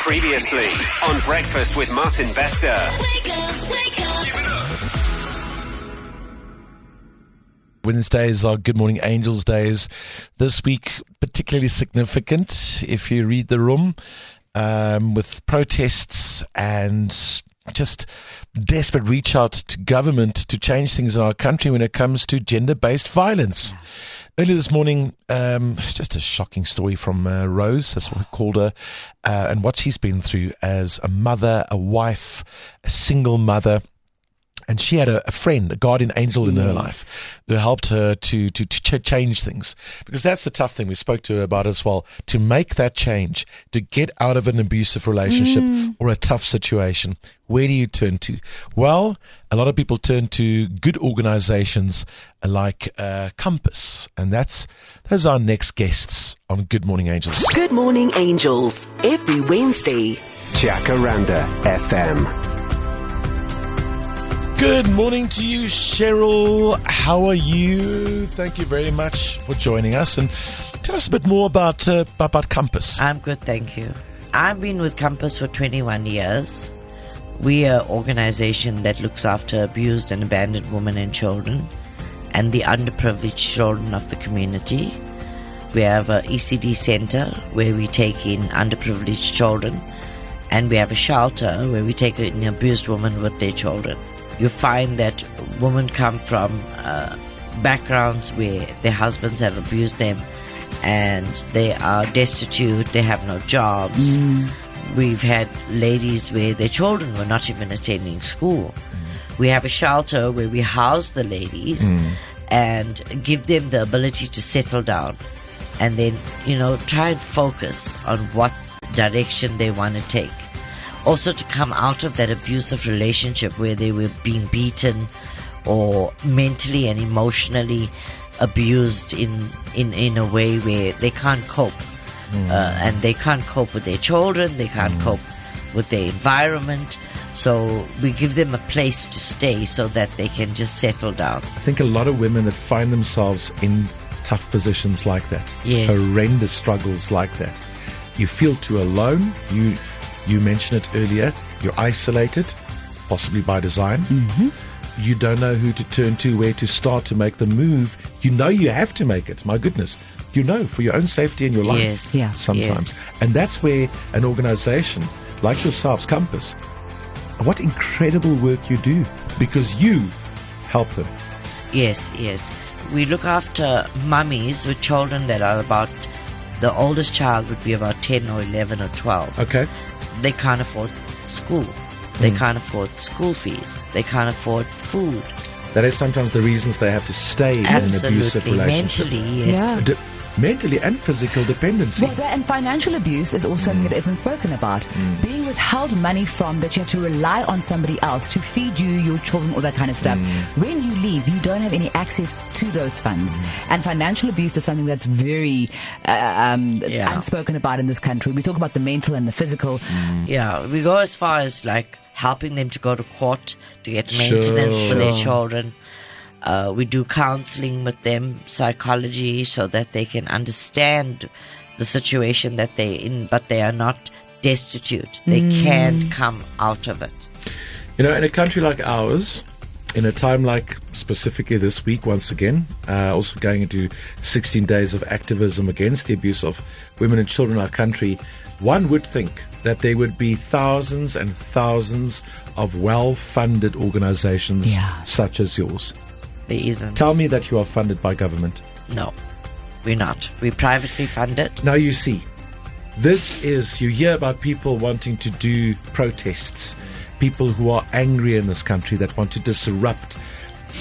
Previously on Breakfast with Martin Bester. Wednesdays are Good Morning Angels days. This week, particularly significant if you read the room, with protests and just desperate reach out to government to change things in our country when it comes to gender-based violence. Earlier this morning, just a shocking story from Rose, that's what we called her, and what she's been through as a mother, a wife, a single mother. And she had a friend, a guardian angel in her life, who helped her to change things. Because that's the tough thing. We spoke to her about as well. To make that change, to get out of an abusive relationship or a tough situation, where do you turn to? Well, a lot of people turn to good organizations like Compass. And those are our next guests on Good Morning Angels. Good Morning Angels, every Wednesday. Jacaranda FM. Good morning to you, Cheryl. How are you? Thank you very much for joining us. And tell us a bit more about Compass. I'm good, thank you. I've been with Compass for 21 years. We are an organization that looks after abused and abandoned women and children and the underprivileged children of the community. We have an ECD center where we take in underprivileged children, and we have a shelter where we take in abused women with their children. You find that women come from backgrounds where their husbands have abused them and they are destitute, they have no jobs. We've had ladies where their children were not even attending school. We have a shelter where we house the ladies and give them the ability to settle down and then, try and focus on what direction they want to take. Also to come out of that abusive relationship where they were being beaten or mentally and emotionally abused in a way where they can't cope. And they can't cope with their children, they can't cope with their environment. So we give them a place to stay so that they can just settle down. I think a lot of women that find themselves in tough positions like that, horrendous struggles like that, you feel too alone. You mentioned it earlier, you're isolated, possibly by design. You don't know who to turn to, where to start to make the move. You know you have to make it, my goodness. For your own safety and your life sometimes. And that's where an organization like yourselves, Compass, what incredible work you do, because you help them. Yes. We look after mummies with children that are about, the oldest child would be about 10 or 11 or 12. Okay. They can't afford school. They can't afford school fees. They can't afford food. That is sometimes the reasons they have to stay in an abusive relationship. Mentally, yes. Mentally and physical dependency. Well, and financial abuse is also something that isn't spoken about. Being withheld money from, that you have to rely on somebody else to feed you, your children, all that kind of stuff. When you leave, you don't have any access to those funds. And financial abuse is something that's very unspoken about in this country. We talk about the mental and the physical. Yeah, we go as far as helping them to go to court to get maintenance for their children. We do counseling with them, psychology, so that they can understand the situation that they're in, but they are not destitute. They can come out of it. In a country like ours, in a time like specifically this week, once again, also going into 16 days of activism against the abuse of women and children in our country, one would think that there would be thousands and thousands of well-funded organizations such as yours. There isn't. Tell me that you are funded by government. No, we're not. We're privately funded. Now you see, you hear about people wanting to do protests, people who are angry in this country that want to disrupt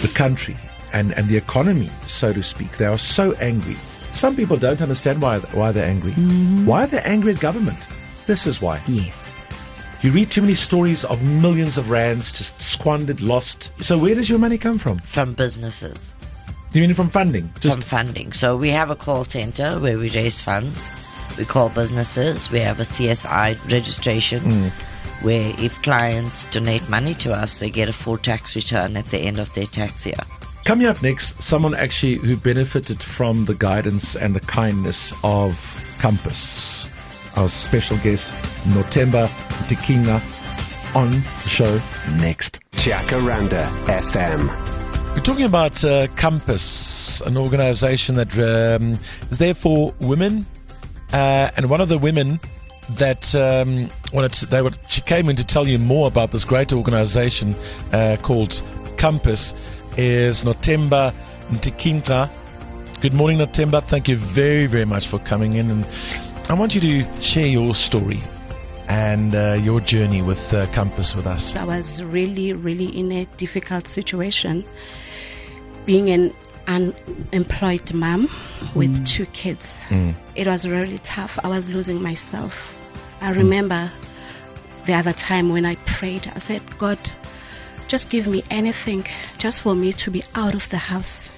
the country and the economy, so to speak. They are so angry. Some people don't understand why they're angry. Why are they angry at government? This is why. Yes. You read too many stories of millions of rands just squandered, lost. So where does your money come from? From businesses. You mean from funding? From funding. So we have a call center where we raise funds. We call businesses. We have a CSI registration where if clients donate money to us, they get a full tax return at the end of their tax year. Coming up next, someone actually who benefited from the guidance and the kindness of Compass. our special guest, Nothemba Ntikina, on the show next. Jacaranda FM. We're talking about Compass, an organization that is there for women. And one of the women that she came in to tell you more about this great organization called Compass is Nothemba Ntikina. Good morning, Nothemba. Thank you very, very much for coming in. And I want you to share your story and your journey with Compass with us. I was really, really in a difficult situation. Being an unemployed mom with 2 kids. It was really tough. I was losing myself. I remember the other time when I prayed, I said, God, just give me anything just for me to be out of the house,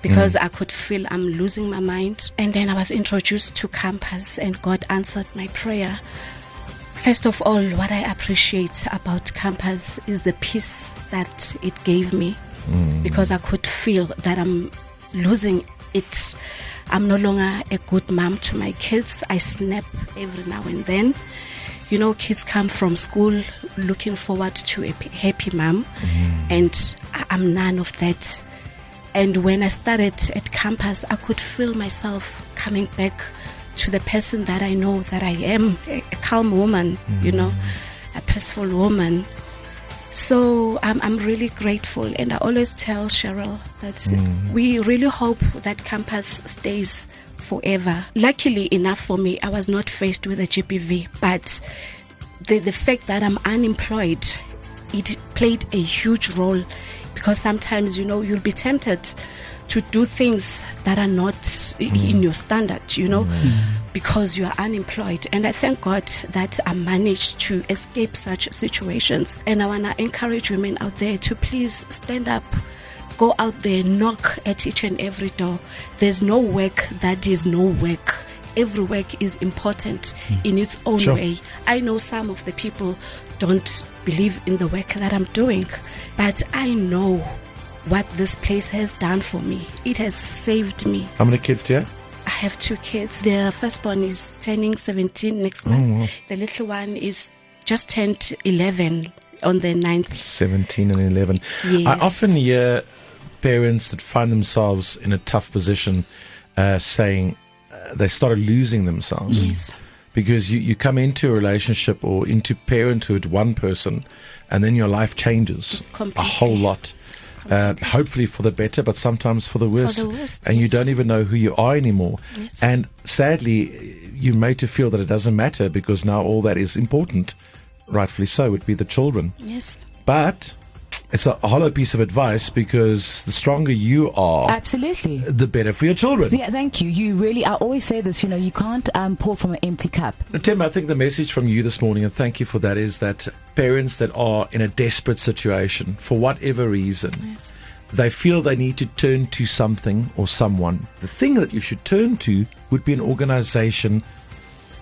because I could feel I'm losing my mind. And then I was introduced to Compass and God answered my prayer. First of all, what I appreciate about Compass is the peace that it gave me, because I could feel that I'm losing it. I'm no longer a good mom to my kids. I snap every now and then. Kids come from school looking forward to a happy mom, and I'm none of that. And when I started at Compass, I could feel myself coming back to the person that I know that I am, a calm woman, a peaceful woman. So I'm really grateful, and I always tell Cheryl that we really hope that Compass stays forever. Luckily enough for me, I was not faced with a GBV, but the fact that I'm unemployed, it played a huge role, because sometimes, you'll be tempted to do things that are not in your standard, because you are unemployed. And I thank God that I managed to escape such situations. And I want to encourage women out there to please stand up, go out there, knock at each and every door. There's no work that is no work. Every work is important in its own way. I know some of the people don't believe in the work that I'm doing, but I know what this place has done for me. It has saved me. How many kids do you have? I have 2 kids. The firstborn is turning 17 next month. The little one is just turned 11 on the 9th. 17 and 11. Yes. I often hear parents that find themselves in a tough position saying they started losing themselves. Yes. Because you come into a relationship or into parenthood, one person, and then your life changes Completely. a whole lot. Hopefully for the better, but sometimes for the worse. And you don't even know who you are anymore. Yes. And sadly, you're made to feel that it doesn't matter, because now all that is important, rightfully so, would be the children. Yes. But it's a hollow piece of advice, because the stronger you are, Absolutely, the better for your children. Yeah, thank you. You really, I always say this, you can't pour from an empty cup. Tim, I think the message from you this morning, and thank you for that, is that parents that are in a desperate situation, for whatever reason, they feel they need to turn to something or someone. The thing that you should turn to would be an organization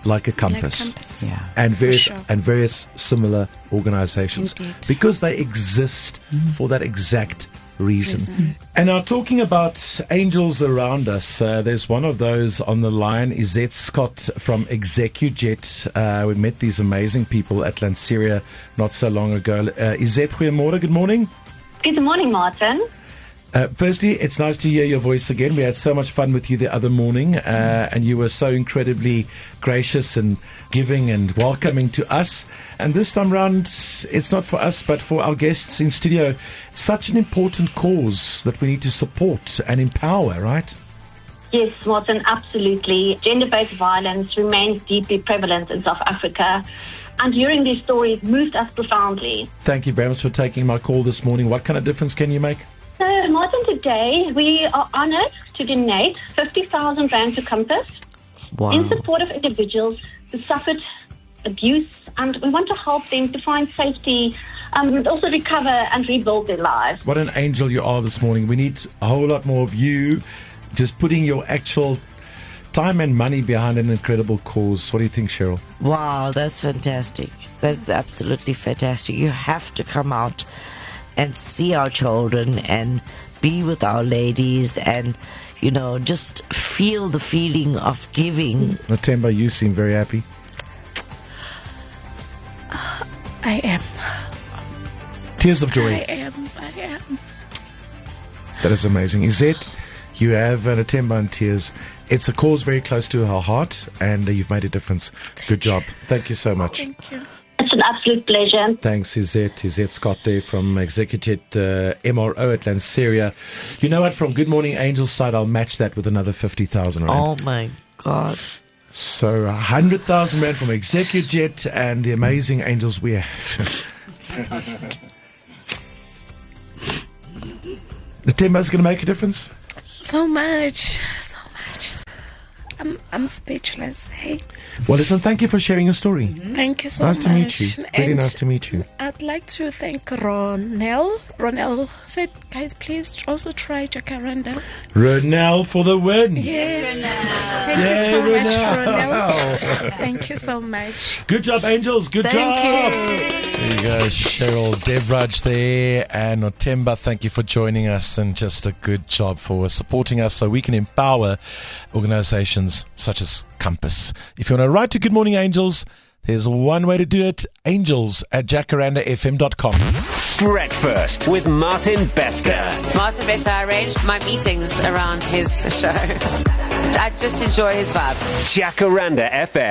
like a Compass, Yeah. and various similar organizations. Indeed. Because they exist for that exact reason. And now, talking about angels around us, there's one of those on the line, Izette Scott from ExecuJet. We met these amazing people at Lanseria not so long ago. Izette, goeiemorgen, good morning. Good morning, Martin. Firstly, it's nice to hear your voice again. We had so much fun with you the other morning, and you were so incredibly gracious and giving and welcoming to us. And this time round, it's not for us, but for our guests in studio. Such an important cause that we need to support and empower, right? Yes, Martin, absolutely. Gender-based violence remains deeply prevalent in South Africa. And hearing these stories moved us profoundly. Thank you very much for taking my call this morning. What kind of difference can you make? So, Martin, today we are honoured to donate 50,000 Rand to Compass in support of individuals who suffered abuse, and we want to help them to find safety and also recover and rebuild their lives. What an angel you are this morning. We need a whole lot more of you just putting your actual time and money behind an incredible cause. What do you think, Cheryl? Wow, that's fantastic. That's absolutely fantastic. You have to come out and see our children and be with our ladies and, just feel the feeling of giving. Nothemba, you seem very happy. I am. Tears of joy. I am. That is amazing. Izette, you have Nothemba and tears. It's a cause very close to her heart, and you've made a difference. Good job. Thank you so much. Thank you. It's an absolute pleasure. Thanks, Izette Scott there from Executive MRO at Lanseria. You know what? From Good Morning Angels side, I'll match that with another 50,000 rand. Oh my God. So 100,000 rand from Execujet and the amazing angels we have. Nothemba's going to make a difference? So much. I'm speechless. Hey. Well, listen, thank you for sharing your story. Thank you so much. Nice to meet you. Really nice to meet you. I'd like to thank Ronel. Ronel said, guys, please also try Jacaranda. Ronel for the win. Yes. Thank you so much, Ronel. Thank you so much. Good job, Angels. Good job. There you go, Cheryl Devraj there. And Nothemba, thank you for joining us, and just a good job for supporting us so we can empower organizations such as Compass. If you want to write to Good Morning Angels, there's one way to do it. angels@jacarandafm.com. Breakfast with Martin Bester. Martin Bester, I arranged my meetings around his show. I just enjoy his vibe. Jacaranda FM.